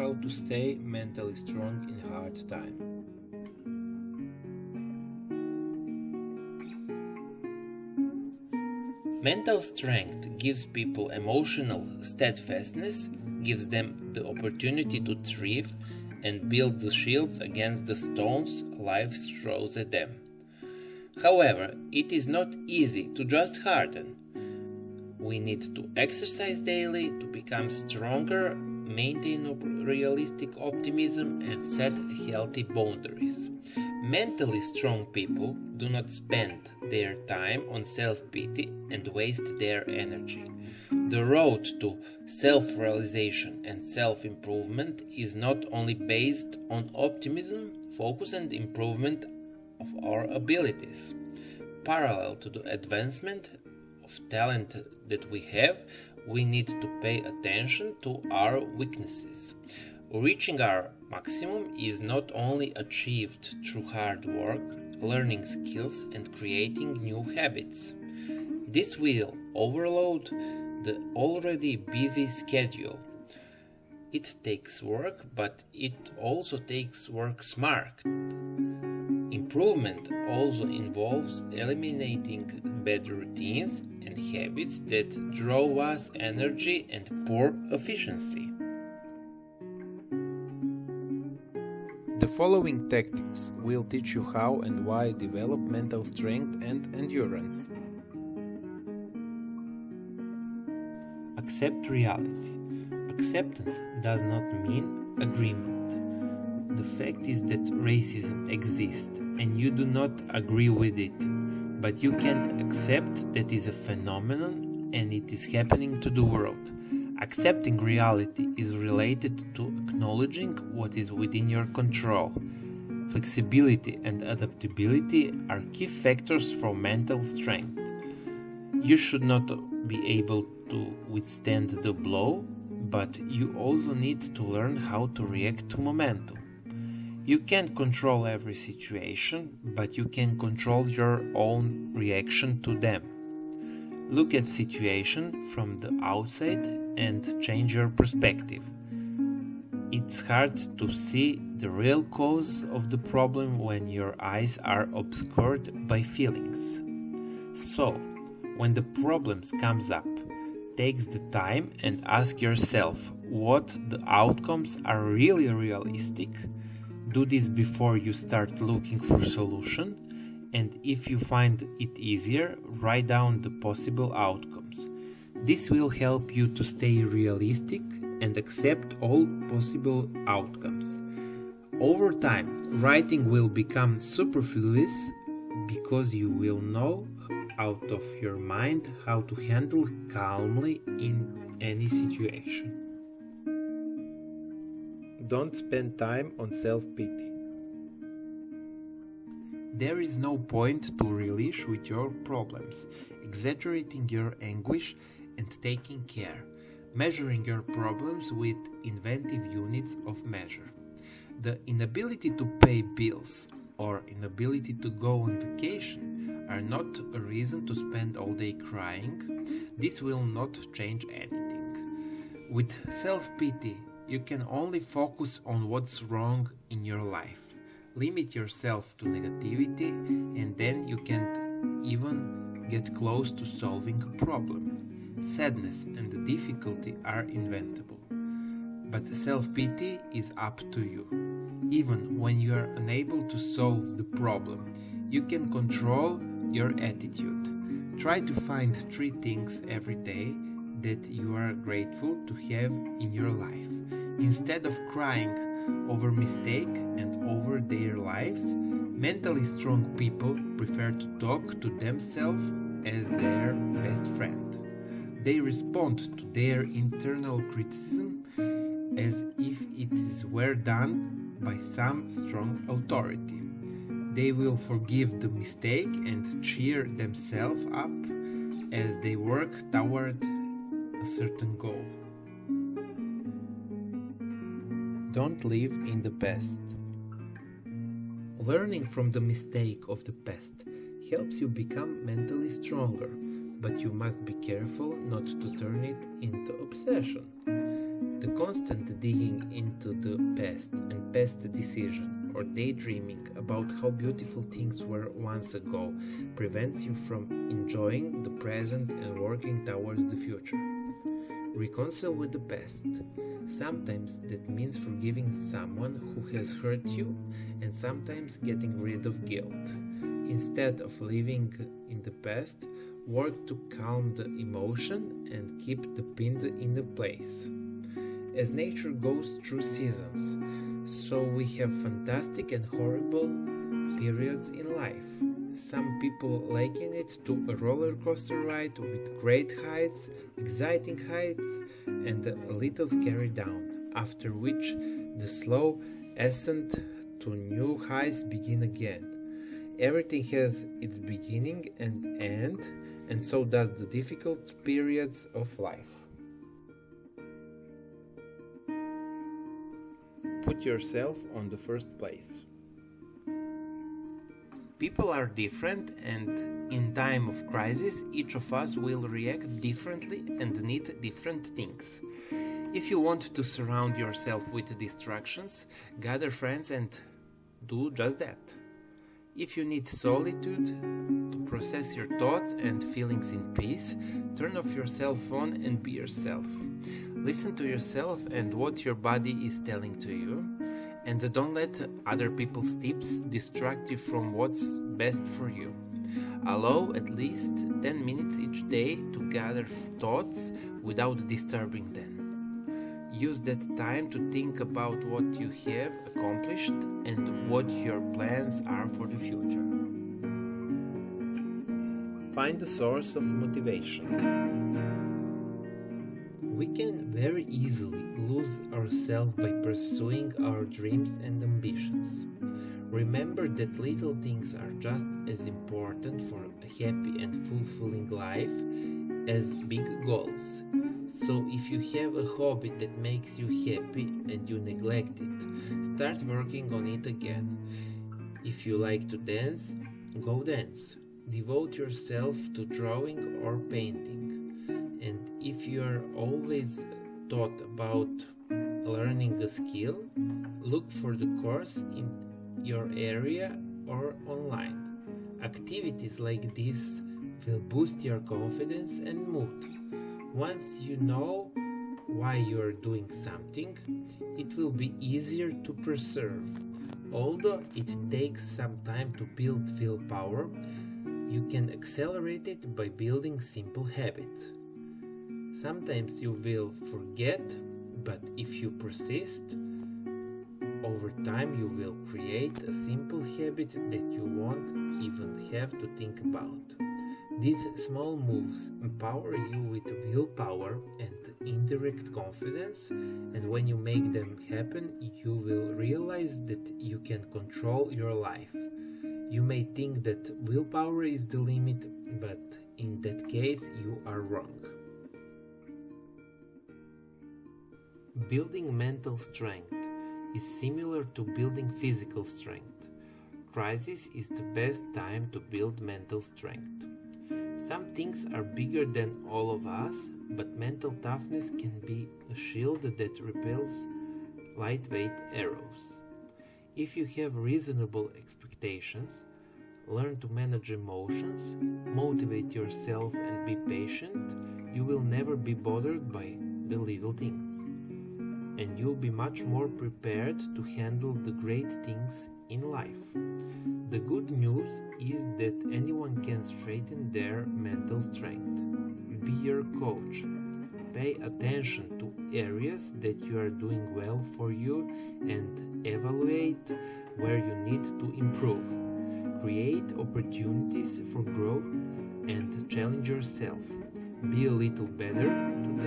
how to stay mentally strong in hard times. Mental strength gives people emotional steadfastness, gives them the opportunity to thrive and build the shields against the stones life throws at them. However, it is not easy to just harden. We need to exercise daily to become stronger, maintain realistic optimism, and set healthy boundaries. Mentally strong people do not spend their time on self-pity and waste their energy. The road to self-realization and self-improvement is not only based on optimism, focus, and improvement of our abilities. Parallel to the advancement of talent that we have, we need to pay attention to our weaknesses. Reaching our maximum is not only achieved through hard work, learning skills, and creating new habits. This will overload the already busy schedule. It takes work, but it also takes work smart. Improvement also involves eliminating bad routines and habits that draw us energy and poor efficiency. The following tactics will teach you how and why develop mental strength and endurance. Accept reality. Acceptance does not mean agreement. The fact is that racism exists and you do not agree with it, but you can accept that it is a phenomenon and it is happening to the world. Accepting reality is related to acknowledging what is within your control. Flexibility and adaptability are key factors for mental strength. You should not be able to withstand the blow, but you also need to learn how to react to momentum. You can't control every situation, but you can control your own reaction to them. Look at situation from the outside and change your perspective. It's hard to see the real cause of the problem when your eyes are obscured by feelings. So, when the problems comes up, take the time and ask yourself what the outcomes are really realistic. Do this before you start looking for solution, and if you find it easier, write down the possible outcomes. This will help you to stay realistic and accept all possible outcomes. Over time, writing will become superfluous because you will know out of your mind how to handle calmly in any situation. Don't spend time on self-pity. There is no point to relish with your problems, exaggerating your anguish and taking care, measuring your problems with inventive units of measure. The inability to pay bills or inability to go on vacation are not a reason to spend all day crying. This will not change anything. With self-pity, you can only focus on what's wrong in your life. Limit yourself to negativity, and then you can't even get close to solving a problem. Sadness and the difficulty are inventable. But self-pity is up to you. Even when you are unable to solve the problem, you can control your attitude. Try to find 3 things every day that you are grateful to have in your life. Instead of crying over mistake and over their lives, mentally strong people prefer to talk to themselves as their best friend. They respond to their internal criticism as if it were done by some strong authority. They will forgive the mistake and cheer themselves up as they work toward a certain goal. Don't live in the past. Learning from the mistake of the past helps you become mentally stronger, but you must be careful not to turn it into obsession. The constant digging into the past and past decision or daydreaming about how beautiful things were once ago prevents you from enjoying the present and working towards the future. Reconcile with the past. Sometimes that means forgiving someone who has hurt you, and sometimes getting rid of guilt. Instead of living in the past, work to calm the emotion and keep the pin in the place. As nature goes through seasons, so we have fantastic and horrible periods in life. Some people liken it to a roller coaster ride with great heights, exciting heights, and a little scary down, after which the slow ascent to new highs begin again. Everything has its beginning and end, and so does the difficult periods of life. Put yourself on the first place. People are different, and in time of crisis, each of us will react differently and need different things. If you want to surround yourself with distractions, gather friends and do just that. If you need solitude to process your thoughts and feelings in peace, turn off your cell phone and be yourself. Listen to yourself and what your body is telling to you, and don't let other people's tips distract you from what's best for you. Allow at least 10 minutes each day to gather thoughts without disturbing them. Use that time to think about what you have accomplished and what your plans are for the future. Find the source of motivation. We can very easily lose ourselves by pursuing our dreams and ambitions. Remember that little things are just as important for a happy and fulfilling life as big goals. So if you have a hobby that makes you happy and you neglect it, start working on it again. If you like to dance, go dance. Devote yourself to drawing or painting. And if you are always thought about learning a skill, look for the course in your area or online. Activities like this will boost your confidence and mood. Once you know why you are doing something, it will be easier to pursue. Although it takes some time to build willpower, you can accelerate it by building simple habits. Sometimes you will forget, but if you persist, over time you will create a simple habit that you won't even have to think about. These small moves empower you with willpower and indirect confidence, and when you make them happen, you will realize that you can control your life. You may think that willpower is the limit, but in that case you are wrong. Building mental strength is similar to building physical strength. Crisis is the best time to build mental strength. Some things are bigger than all of us, but mental toughness can be a shield that repels lightweight arrows. If you have reasonable expectations, learn to manage emotions, motivate yourself and be patient, you will never be bothered by the little things. And you'll be much more prepared to handle the great things in life. The good news is that anyone can strengthen their mental strength. Be your coach. Pay attention to areas that you are doing well for you and evaluate where you need to improve. Create opportunities for growth and challenge yourself. Be a little better today